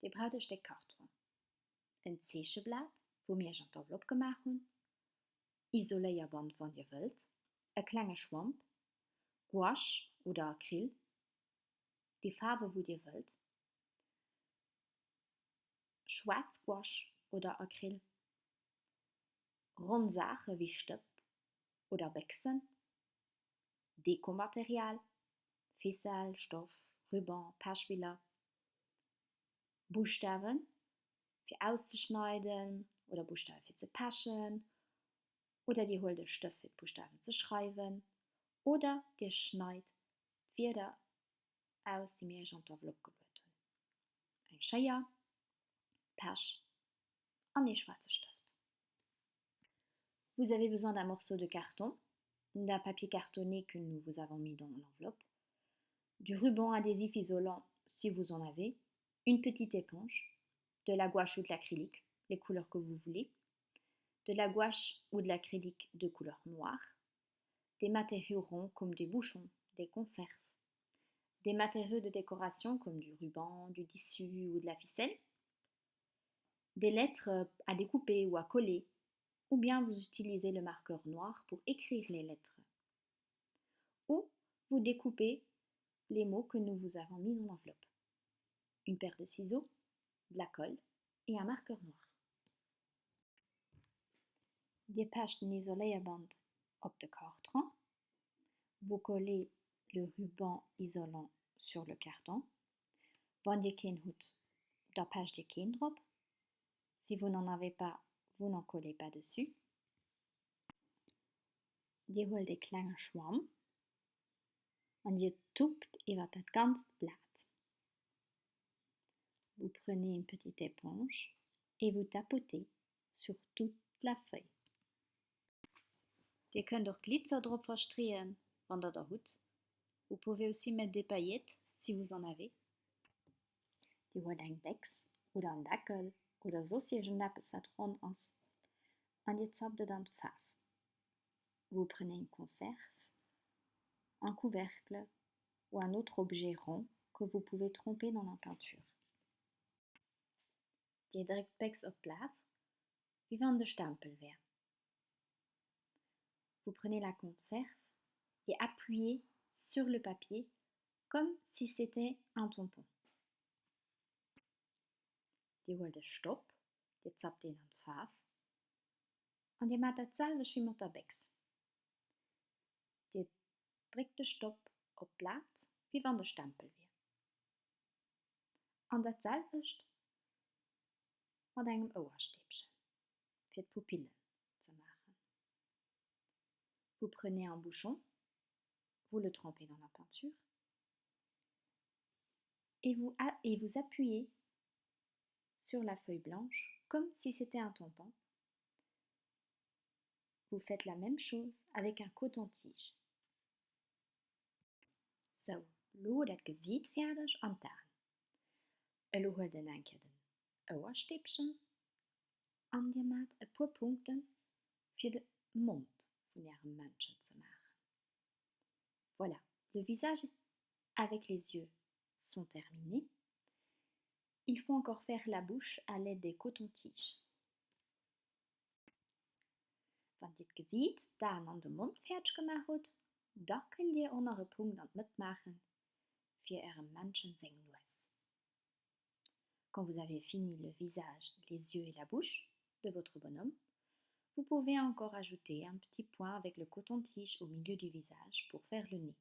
Ihr braucht ein Stück Karton, ein Zeichenblatt, wo wir schon die Envelope gemacht haben, Isoléierband, wenn ihr wollt, ein kleiner Schwamm, Gouache oder Acryl, die Farbe, wo ihr wollt, Schwarzgouache oder Acryl, Rundsachen wie Stöp oder Bechsen, Dekomaterial, Ficelle, Stoff, Ruban, Passspieler, Buchstaben für auszuschneiden oder Buchstaben für zu passen oder die holt den Stoff für die Buchstaben zu schreiben oder die schneidet Feder aus, die mir schon die Envelope gelöst haben. Ein Schere, Pasch und ein schwarzer Stift. Vous avez besoin d'un morceau de carton, d'un papier cartonné que nous vous avons mis dans l'enveloppe, du ruban adhésif isolant si vous en avez, une petite éponge, de la gouache ou de l'acrylique, les couleurs que vous voulez, de la gouache ou de l'acrylique de couleur noire, des matériaux ronds comme des bouchons, des conserves, des matériaux de décoration comme du ruban, du tissu ou de la ficelle, des lettres à découper ou à coller, ou bien vous utilisez le marqueur noir pour écrire les lettres, ou vous découpez les mots que nous vous avons mis dans l'enveloppe. Une paire de ciseaux, de la colle et un marqueur noir. Je past een isoleerband op de carton. Vous collez le ruban isolant sur le carton. Wanneer je geen hoed, dan past je geen drop. Si vous n'en avez pas, vous n'en collez pas dessus. Je holt de kleine schwamm en je toept over het ganze blad. Vous prenez une petite éponge et vous tapotez sur toute la feuille. Je kunt ook glitzer drop verstrehen, wanneer dat hoed. Vous pouvez aussi mettre des paillettes si vous en avez. Je holt een beks oder een dakkel oder saucier nappes wat rond is en je tapt dan de fave. Vous prenez une conserve, un couvercle ou un autre objet rond que vous pouvez tremper dans la peinture. Je drukt beks op plaat, wie van de stempel weer. Vous prenez la conserve et appuyez sur le papier comme si c'était un tampon. Je holt de stop, je zapt in aan de fave en je maakt hetzelfde wie met de beks. Je drukt de stop op plaat wie van de stempel weer. En datzelfde met een oorstipje für die Pupillen zu machen. Vous prenez un bouchon, vous le trempez dans la peinture et vous appuyez sur la feuille blanche comme si c'était un tampon. Vous faites la même chose avec un coton-tige. Zo, lo dat geziet fertig aan taan. Lo holt den een keer den oorstipchen en je maakt een paar punten für de mond von ihrem Menschen zu machen. Voilà, le visage avec les yeux sont terminés. Il faut encore faire la bouche à l'aide des cotons-tiges. Wenn ihr het ziet, dan aan de mond fertig gemacht hat, da könnt ihr auch noch einen Punkt mitmachen für ihren Menschen sein Nuss. Quand vous avez fini le visage, les yeux et la bouche de votre bonhomme, vous pouvez encore ajouter un petit point avec le coton-tige au milieu du visage pour faire le nez.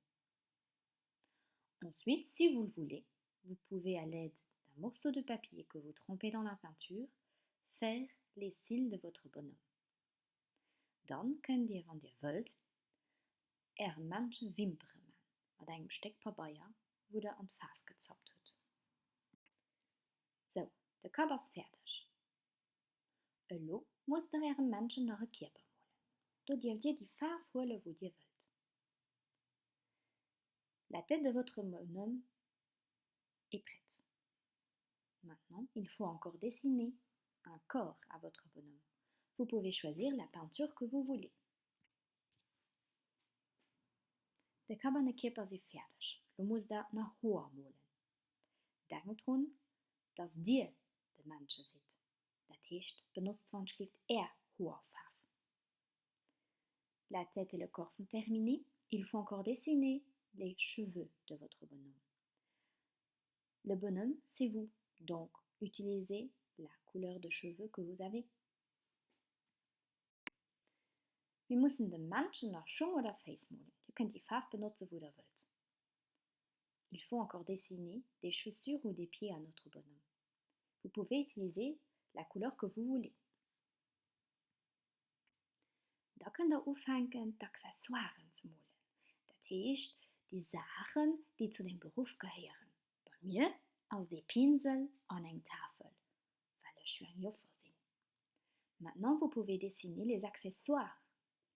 Ensuite, si vous le voulez, vous pouvez à l'aide d'un morceau de papier que vous trempez dans la peinture, faire les cils de votre bonhomme. Dan könnt ihr, wenn ihr wollt, manche Wimpern machen, mit einem Stück Papier, wo der an die Farbe gezappt hat. So, der Körper ist fertig. Elo muss der Menschen noch einen Körper malen. Da dürft ihr die Farbe holen, wo ihr wollt. La tête de votre bonhomme est prête. Maintenant, il faut encore dessiner un corps à votre bonhomme. Vous pouvez choisir la peinture que vous voulez. De kaberne Körper ist fertig. Du musst da nach Haar malen. Denk dran, dass dir de Menschen seht. Das heißt, benutzt schrift Haarfarbe. La tête et le corps sont terminés. Il faut encore dessiner les cheveux de votre bonhomme. Le bonhomme, c'est vous, donc utilisez la couleur de cheveux que vous avez. Wir müssen den Menschen nach Schung oder Face malen. Ihr könnt die Farbe benutzen, wo ihr wollt. Il faut encore dessiner des chaussures ou des pieds à notre bonhomme. Vous pouvez utiliser la couleur que vous voulez. Da könnt ihr anfangen, die Accessoires zu malen. Das heißt, die Sachen, die zu dem Beruf gehören. Bei mir als des Pinsel an eine Tafel, weil ich ein Joffer bin. Maintenant, vous pouvez dessiner les accessoires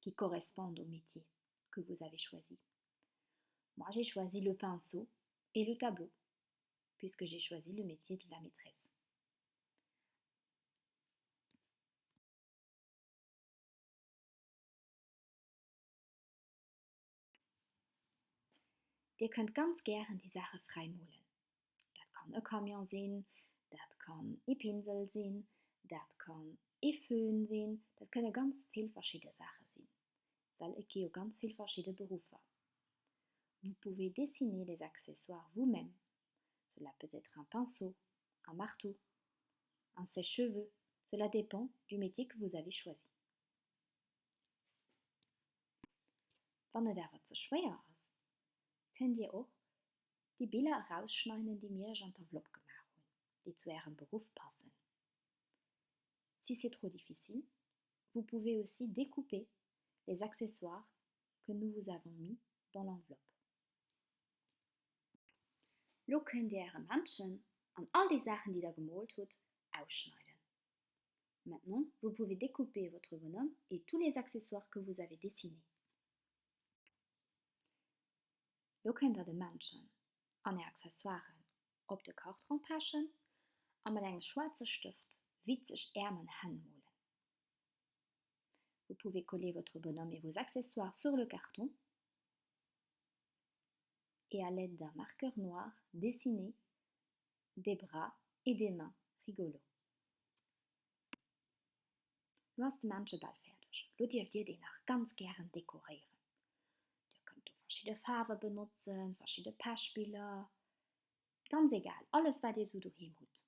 qui correspondent au métier que vous avez choisi. Moi, j'ai choisi le pinceau et le tableau, puisque j'ai choisi le métier de la maîtresse. Ihr könnt ganz gern die Sache freimalen. Das kann ein Kamion sein, das kann ein Pinsel sein, das kann ein Föhn sein, das können ganz viele verschiedene Sachen sein, weil es gibt ganz viele verschiedene Berufe. Vous pouvez dessiner les accessoires vous-même. Cela peut être un pinceau, un marteau, un sèche-cheveux. Cela dépend du métier que vous avez choisi. Wenn es aber zu schwer ist, könnt ihr auch die Bilder rausschneiden, die mir in Enveloppe gemacht haben, die zu ihrem Beruf passen. Si c'est trop difficile, vous pouvez aussi découper les accessoires que nous vous avons mis dans l'enveloppe. So könnt ihr eure Menschen und all die Sachen, die ihr gemalt habt, ausschneiden. Maintenant, vous pouvez découper votre bonhomme et tous les accessoires que vous avez dessinés. So könnt ihr den Menschen an die Accessoires auf den Karton passen und mit einem schwarzen Stift witzig Ärmel handmalen. Vous pouvez coller votre bonhomme et vos accessoires sur le carton et à l'aide d'un marqueur noir, dessiner des bras et des mains rigolos. Du hast den Menschen bald fertig. Du dürft ihr den auch ganz gern dekorieren. Ihr könnt verschiedene Farben benutzen, verschiedene Passspieler. Ganz egal, alles was ihr so daheim habt.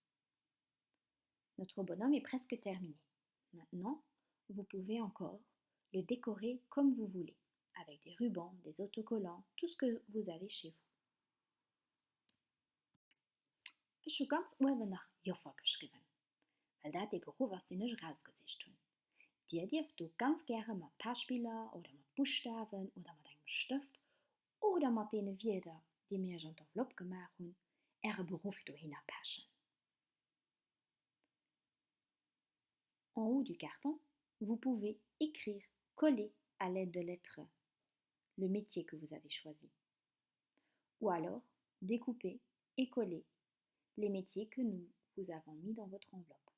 Notre bonhomme est presque terminé. Maintenant, vous pouvez encore le décorer comme vous voulez, avec des rubans, des autocollants, tout ce que vous avez chez vous. Ich habe ganz oben nach Joffer geschrieben, weil das der Beruf ist, den ich rausgesucht habe. Ihr dürft du ganz gerne mit Passspieler oder mit Buchstaben oder mit einem Stift oder mit den Wörtern, die mir in Enveloppe gemacht haben, ihren Beruf hineinpassen. En haut du carton, vous pouvez écrire, coller à l'aide de lettres le métier que vous avez choisi. Ou alors découper et coller les métiers que nous vous avons mis dans votre enveloppe.